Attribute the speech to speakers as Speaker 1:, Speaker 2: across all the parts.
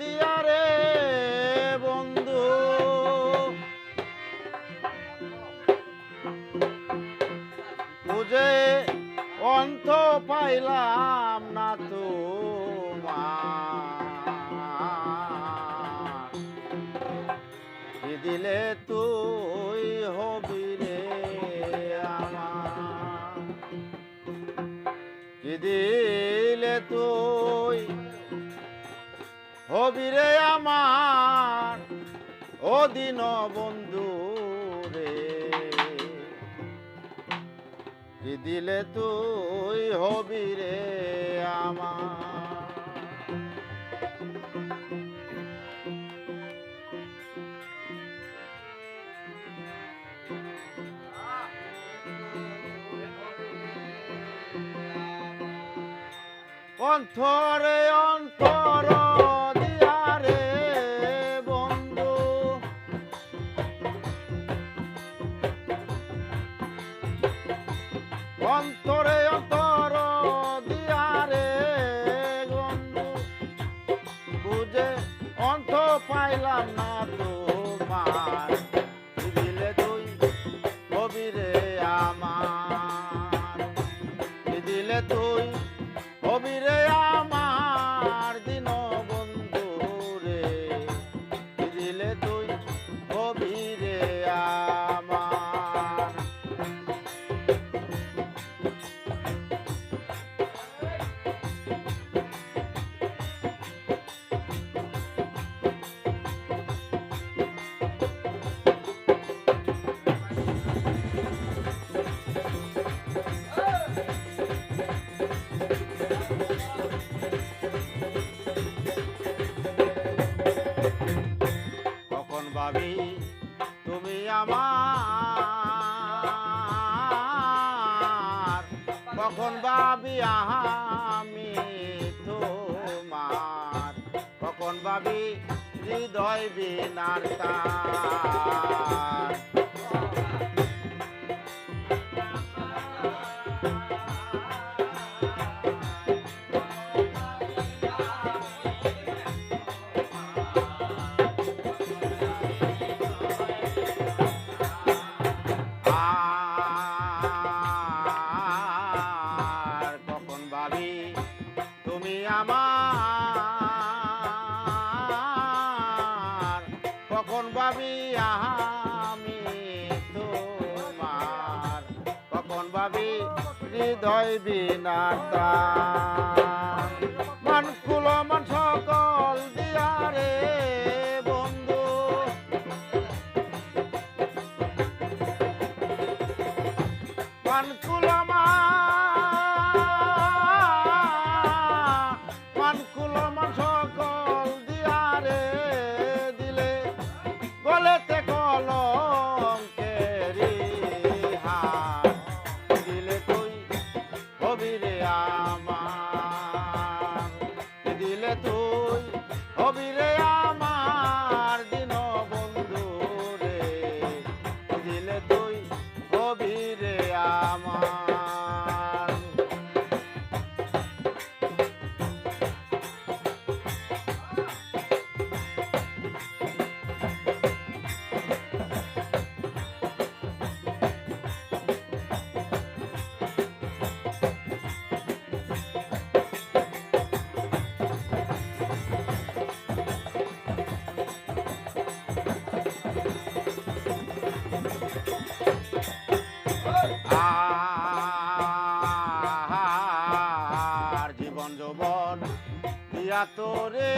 Speaker 1: দিয়া রে বন্ধু, খুঁজে অন্ত পাইলাম না তোমার, কি দিলে তুই হবি রে আমার, কি দিলে তুই হবি রে আমার ও দিন বন্ধু রে, কি দিলে তুই হবি রে আমার। অন্তরে অন্তর দিয়া রে বন্ধু, অন্তরে অন্তর দিয়া রে বন্ধু, বুঝে অন্ত পাইলাম না তোমার, কি দিলে তুই হবি রে আমার, কি দিলে তুই হবি রে আমার দিন বন্ধু রে, কি দিলে তুই হবি রে আমার। কখন ভাবি তুমি আমার, কখন ভাবি আমি তোমার, কখন ভাবি হৃদয় বিনার তার, কখন ভাবি তুমি আমার, কখন ভাবি আমি তোমার, কখন ভাবি হৃদয় বিনাতা, মান কুল মান সকল দিয়া রে বন্ধু, মান কুল মান সকল দিয়া রে দিলে, গলেতে কলঙ্কেরি হাত, দিলে তুই হবি রে আমার, দিলে তুই হবি রে আমার দিন বন্ধু রে, দিলে তুই হবি রে আমার। আর জীবন যৌবন দিয়া তোরে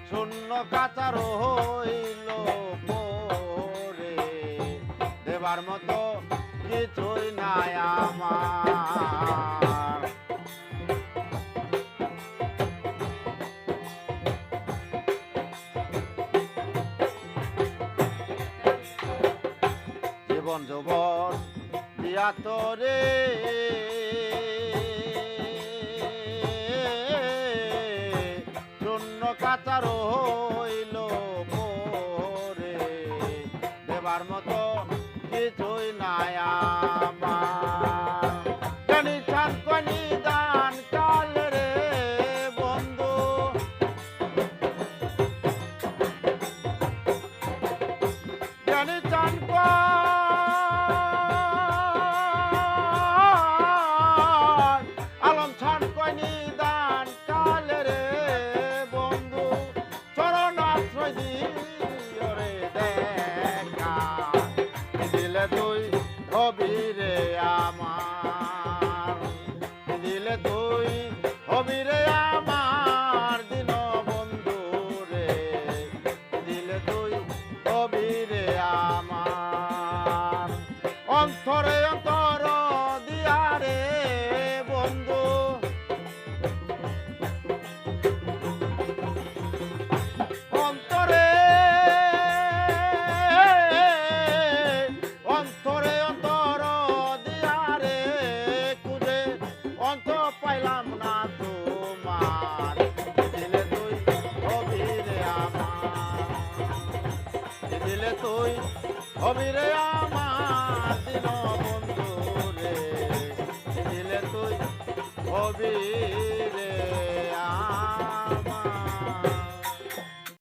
Speaker 1: শূন্য কাতার হইল পরে, দেবার মতো কিছুই নাই আমার, জীবন যৌবন দিয়া তোরে শূন্য কাতার হইল পরে, দেবার মতো কিছুই নাই আমার, জানি চান কনি পাইলাম না তোমার দিলে তুই হবি রে আমার দিলে তুই হবি রে আমার দিন বন্ধু রে দিলে তুই হবি